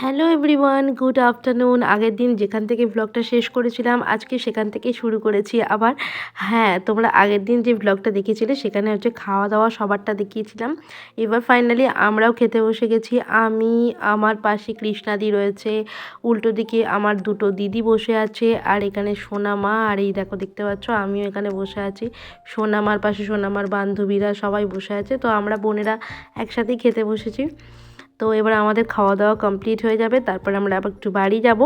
Hello everyone, good afternoon. আগের দিন যেখান থেকে ব্লগটা শেষ করেছিলাম আজকে সেখান থেকেই শুরু করেছি আবার। হ্যাঁ, তোমরা আগের দিন যে ব্লগটা দেখেছিলে সেখানে হচ্ছে খাওয়া দাওয়া সবারটা দেখিয়েছিলাম। এবার ফাইনালি আমরাও খেতে বসে গেছি। আমি, আমার পাশে কৃষ্ণাদি রয়েছে, উল্টো দিকে আমার দুটো দিদি বসে আছে, আর এখানে সোনামা, আর এই দেখো দেখতে পাচ্ছ আমিও এখানে বসে আছি। সোনামার পাশে সোনামার বান্ধবীরা সবাই বসে আছে, তো আমরা বোনেরা একসাথেই খেতে বসেছি। তো এবার আমাদের খাওয়া দাওয়া কমপ্লিট হয়ে যাবে, তারপর আমরা আবার একটু বাড়ি যাব।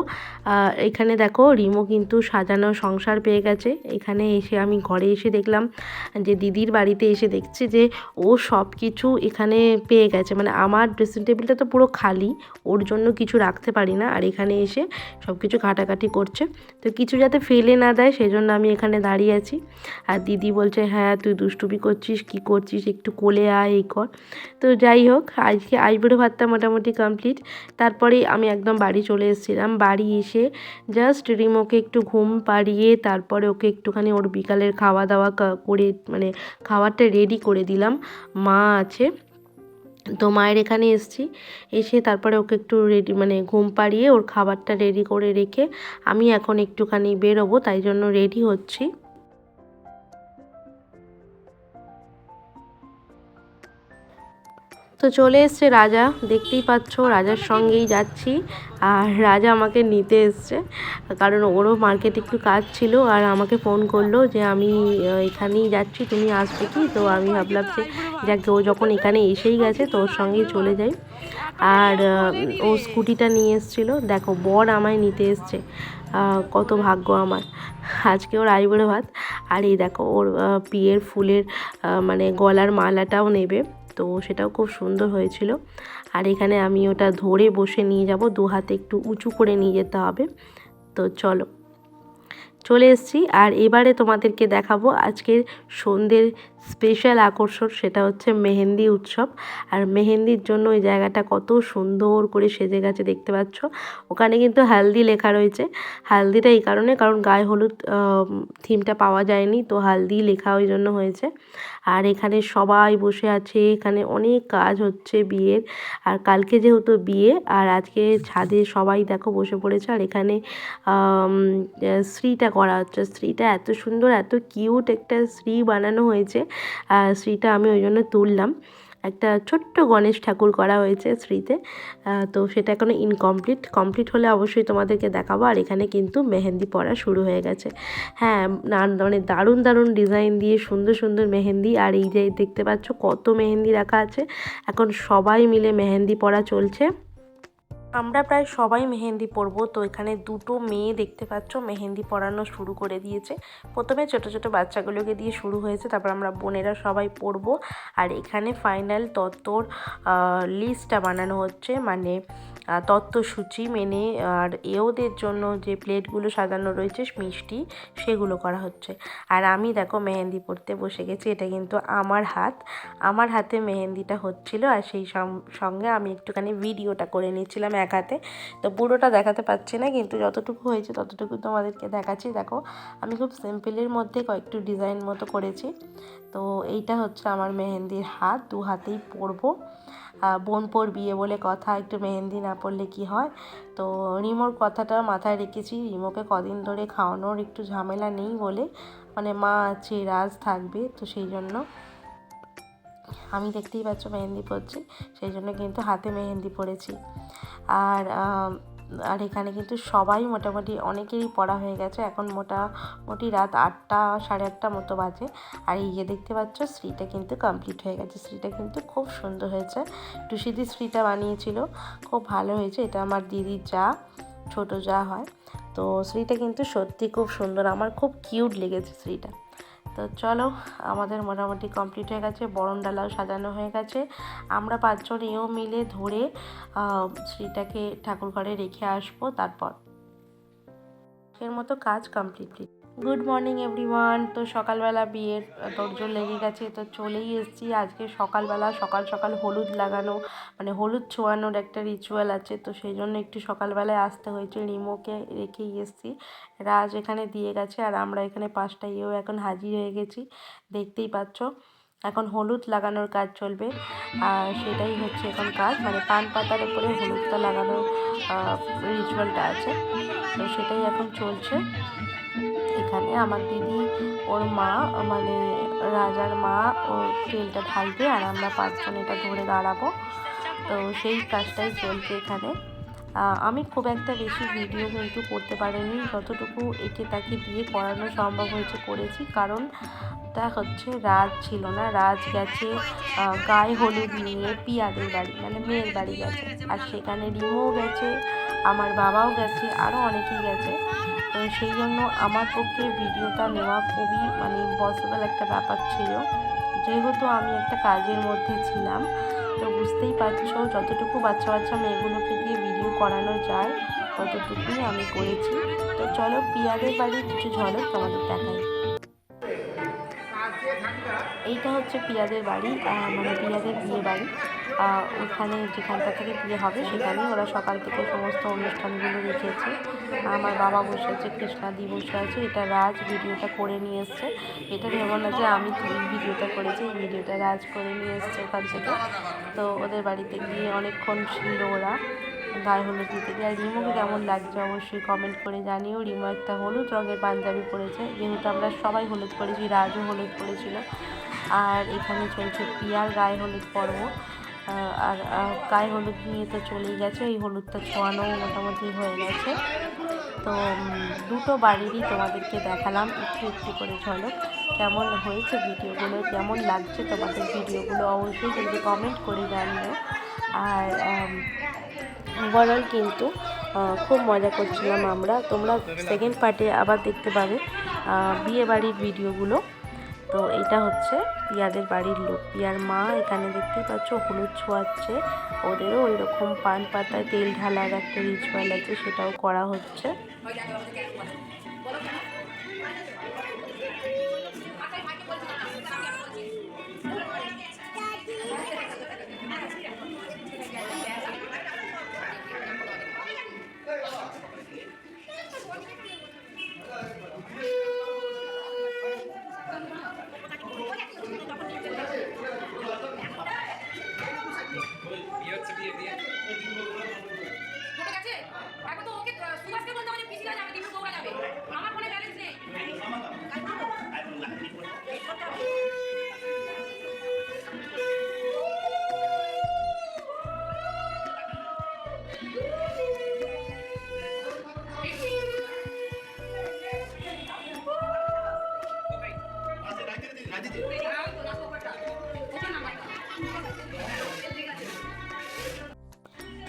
এখানে দেখো রিমো কিন্তু সাজানো সংসার পেয়ে গেছে। এখানে এসে আমি ঘরে এসে দেখলাম যে দিদির বাড়িতে এসে দেখছি যে ও সব কিছু এখানে পেয়ে গেছে। মানে আমার ড্রেসিং টেবিলটা তো পুরো খালি, ওর জন্য কিছু রাখতে পারি না, আর এখানে এসে সব কিছু ঘাটাঘাটি করছে। তো কিছু যাতে ফেলে না দেয় সেই জন্য আমি এখানে দাঁড়িয়ে আছি। আর দিদি বলছে হ্যাঁ তুই দুষ্টুমি করছিস, কী করছিস, একটু কোলে আয়, এই কর। তো যাই হোক, আজকে আইবুড়ো ভাতটা মোটামুটি কমপ্লিট। তারপরেই আমি একদম বাড়ি চলে এসেছিলাম। বাড়ি এসে জাস্ট রিমোকে একটু ঘুম পাড়িয়ে তারপরে ওকে একটুখানি ওর বিকালের খাওয়া দাওয়া করে, মানে খাবারটা রেডি করে দিলাম। মা আছে, তো মায়ের এখানে এসেছি। এসে তারপরে ওকে একটু রেডি, মানে ঘুম পাড়িয়ে ওর খাবারটা রেডি করে রেখে আমি এখন একটুখানি বেরোবো, তাই জন্য রেডি হচ্ছি। তো চলে এসছে রাজা, দেখতেই পাচ্ছ রাজার সঙ্গেই যাচ্ছি। আর রাজা আমাকে নিতে এসছে, কারণ ওরও মার্কেটে একটু কাজ ছিল, আর আমাকে ফোন করলো যে আমি এখানেই যাচ্ছি, তুমি আসবে কি? তো আমি ভাবলাম যে যাক, ও যখন এখানে এসেই গেছে তো ওর সঙ্গেই চলে যাই। আর ও স্কুটিটা নিয়ে এসেছিলো, দেখো বর আমায় নিতে এসছে। কত ভাগ্য আমার, আজকে ওর আইবুড়ো ভাত। আর এই দেখো ওর বিয়ের ফুলের মানে গলার মালাটাও নেবে, তো সেটাও খুব সুন্দর হয়েছিল। আর এখানে আমি ওটা ধরে বসে নিয়ে যাব, দু হাতে একটু উঁচু করে নিয়ে যেতে হবে। তো চলো, চলে এসেছি। আর এবারে তোমাদেরকে দেখাবো আজকের সন্ধ্যের স্পেশাল আকর্ষণ, সেটা হচ্ছে মেহেন্দি উৎসব। আর মেহেন্দির জন্য ওই জায়গাটা কত সুন্দর করে সেজে গেছে দেখতে পাচ্ছ। ওখানে কিন্তু হালদি লেখা রয়েছে। হালদিটা এই কারণে, কারণ গায়ে হলুদ থিমটা পাওয়া যায়নি, তো হালদি লেখা ওই জন্য হয়েছে। আর এখানে সবাই বসে আছে, এখানে অনেক কাজ হচ্ছে বিয়ের। আর কালকে যেহেতু বিয়ে, আর আজকে ছাদে সবাই দেখো বসে পড়েছে। আর এখানে শ্রীটা করা হচ্ছে। শ্রীটা এত সুন্দর, এত কিউট একটা শ্রী বানানো হয়েছে। শ্রীটা আমি ওই জন্য তুললাম। একটা ছোট্ট গণেশ ঠাকুর করা হয়েছে শ্রীতে। তো সেটা এখনো ইনকমপ্লিট, কমপ্লিট হলে অবশ্যই তোমাদেরকে দেখাবো। আর এখানে কিন্তু মেহেন্দি পড়া শুরু হয়ে গেছে। হ্যাঁ, মানে দারুণ দারুণ ডিজাইন দিয়ে সুন্দর সুন্দর মেহেন্দি। আর এই যে দেখতে পাচ্ছ কত মেহেন্দি রাখা আছে, এখন সবাই মিলে মেহেন্দি পড়া চলছে। আমরা প্রায় সবাই মেহেন্দি পরবো, তো এখানে দুটো মেয়ে দেখতে পাচ্ছ মেহেন্দি পরানো শুরু করে দিয়েছে। প্রথমে ছোট ছোট বাচ্চাগুলোকে দিয়ে শুরু হয়েছে, তারপর আমরা বোনেরা সবাই পরবো। আর এখানে ফাইনাল তত্ত্বর লিস্টটা বানানো হচ্ছে, মানে তত্ত্বসূচি মেনে। আর এওদের জন্য যে প্লেটগুলো সাজানো রয়েছে মিষ্টি, সেগুলো করা হচ্ছে। আর আমি দেখো মেহেন্দি পরতে বসে গেছি। এটা কিন্তু আমার হাতে মেহেন্দিটা হচ্ছিল, আর সেই সঙ্গে আমি একটুখানি ভিডিওটা করে নিচ্ছিলাম এক হাতে। তো পুরোটা দেখাতে পারছি না, কিন্তু যতটুকু হয়েছে ততটুকু তোমাদেরকে দেখাচ্ছি। দেখো আমি খুব সিম্পলের মধ্যে কয়েকটু ডিজাইন মতো করেছি। তো এইটা হচ্ছে আমার মেহেন্দির হাত, দু হাতেই পরবো। বোনপোর বিয়ে বলে কথা, একটু মেহেন্দি না পরলে কি হয়। তো রিমোর কথাটা মাথায় রেখেছি, রিমোকে কদিন ধরে খাওয়ানোর একটু ঝামেলা নেই বলে, মানে মা আছে, রাজ থাকবে, তো সেই জন্য আমি দেখতেই পাচ্ছ মেহেন্দি পরছি, সেই জন্য কিন্তু হাতে মেহেন্দি পরেছি। আর আর এখানে কিন্তু সবাই মোটামুটি অনেকেরই পড়া হয়ে গেছে, এখন মোটামুটি রাত 8টা 8:30 মতো বাজে। আর এই যে দেখতে পাচ্ছ শ্রীটা কিন্তু কমপ্লিট হয়ে গেছে। শ্রীটা কিন্তু খুব সুন্দর হয়েছে, টুসিদি শ্রীটা বানিয়েছিল, খুব ভালো হয়েছে। এটা আমার দিদির যা, ছোট যা হয়। তো শ্রীটা কিন্তু সত্যি খুব সুন্দর, আমার খুব কিউট লেগেছে শ্রীটা। তো চলো, আমাদের মোটামুটি কমপ্লিট হয়ে গেছে, বরণ ডালাও সাজানো হয়ে গেছে। আমরা 5জন এও মিলে ধরে শ্রীটাকে ঠাকুর ঘরে রেখে আসবো, তারপর এর মতো কাজ কমপ্লিট। Good morning everyone. তো সকালবেলা বিয়ের তোড়জোড় লেগে গেছে, তো চলেই এসেছি। আজকে সকালবেলা সকাল সকাল হলুদ লাগানো, মানে হলুদ ছোঁয়ানোর একটা রিচুয়াল আছে, তো সেই জন্য একটু সকালবেলায় আসতে হয়েছে। রিমোকে রেখেই এসেছি, রাজ এখানে দিয়ে গেছে, আর আমরা এখানে 5টায়ও এখন হাজির হয়ে গেছি, দেখতেই পাচ্ছ। এখন হলুদ লাগানোর কাজ চলবে, আর সেটাই হচ্ছে এখন কাজ, মানে পান পাতার উপরে হলুদটা লাগানোর রিচুয়ালটা আছে, তো সেটাই এখন চলছে। এখানে আমার দিদি, ওর মা, মানে রাজার মা, ও তেলটা ঢালবে আর আমরা 5 জন এটা ধরে দাঁড়াবো। তো সেই কাজটাই চলছে এখানে। আমি খুব একটা বেশি ভিডিও কিন্তু করতে পারিনি, যতটুকু একে তাকে দিয়ে করানো সম্ভব হয়েছে করেছি, কারণ তা হচ্ছে রাজ ছিল না, রাজ গেছে গায়ে হলুদ নিয়ে পিয়াদের বাড়ি, মানে মেয়ের বাড়ি গেছে, আর সেখানে রিমোও গেছে, আমার বাবাও গেছে, আরও অনেকেই গেছে। তো সেই জন্য আমার পক্ষে ভিডিওটা নেওয়া খুবই মানে ইম্পসিবল একটা ব্যাপার ছিল, যেহেতু আমি একটা কাজের মধ্যে ছিলাম। তো বুঝতেই পারছো, যতটুকু বাচ্চা বাচ্চা মেয়েগুলোকে দিয়ে ভিডিও করানো যায় ততটুকুই আমি করেছি। তো চলো পিয়াদের বাড়ির কিছু ঝলক তোমাদের দেখাই। এইটা হচ্ছে পিয়াদের বাড়ি, মানে পিয়াদের বিয়ে বাড়ি। ওখানে যেখানটা থেকে বিয়ে হবে সেখানেই ওরা সকাল থেকে সমস্ত অনুষ্ঠানগুলো রেখেছে। আমার বাবা বসে আছে, কৃষ্ণাদি বসে আছে, এটা রাজ ভিডিওটা করে নিয়ে এসছে। এটা ভেবো না যে আমি ভিডিওটা করেছি, এই ভিডিওটা রাজ করে নিয়ে এসছে ওখান থেকে। তো ওদের বাড়িতে গিয়ে অনেকক্ষণ ছিল ওরা গায়ে হলুদ দিতে গিয়ে। আর রিমোকে কেমন লাগছে অবশ্যই কমেন্ট করে জানিও। রিমো একটা হলুদ রঙের পাঞ্জাবি পরেছে, যেহেতু আমরা সবাই হলুদ পরেছি, রাজও হলুদ পরেছিল। আর এখানে চলছে পিয়ার গায়ে হলুদ পর্ব। আর গায়ে হলুদ নিয়ে তো চলেই গেছে, এই হলুদটা ছোঁয়ানো মোটামুটি হয়ে গেছে। তো দুটো বাড়িরই তোমাদেরকে দেখালাম একটু একটু করে ঝলক। কেমন হয়েছে ভিডিওগুলো, কেমন লাগছে তোমাদের ভিডিওগুলো অবশ্যই কিন্তু কমেন্ট করে জানিও। আর ওভারঅল কিন্তু খুব মজা করছিলাম আমরা। তোমরা সেকেন্ড পার্টে আবার দেখতে পাবে বিয়ে বাড়ির ভিডিওগুলো। তো এটা হচ্ছে পিয়াদের বাড়ির লোক, পিয়ার মা এখানে দেখতেই পাচ্ছ হলুদ ছোঁয়াচ্ছে। ওদেরও ওই রকম পান পাতায় তেল ঢালার একটা রিচুয়াল আছে, সেটাও করা হচ্ছে।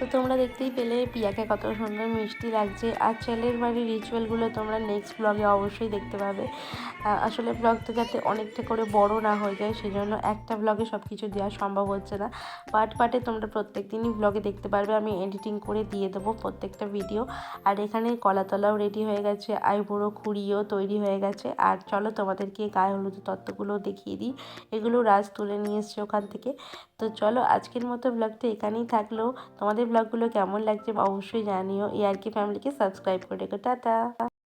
তো তোমরা দেখতেই পেলে পিয়াকে কত সুন্দর মিষ্টি লাগছে। আর ছেলের বাড়ির রিচুয়ালগুলো তোমরা নেক্সট ব্লগে অবশ্যই দেখতে পাবে। আসলে ব্লগটা যাতে অনেকটা করে বড় না হয়ে যায়, সেজন্য একটা ব্লগে সব কিছু দেওয়া সম্ভব হচ্ছে না। পার্ট পার্টে তোমরা প্রত্যেক দিনই ব্লগে দেখতে পারবে, আমি এডিটিং করে দিয়ে দেবো প্রত্যেকটা ভিডিও। আর এখানে কলাতলাও রেডি হয়ে গেছে, আইবুড়ো খুঁড়িও তৈরি হয়ে গেছে। আর চলো তোমাদেরকে গায়ে হলুদ তত্ত্বগুলো দেখিয়ে দিই, এগুলো রাজ তুলে নিয়ে এসছে ওখান থেকে। তো চলো আজকের মতো ব্লগটা এখানেই থাকলো। তোমাদের ব্লগগুলো কেমন লাগছে অবশ্যই জানিও। ARK ফ্যামিলিকে সাবস্ক্রাইব করে রেখো। টাটা।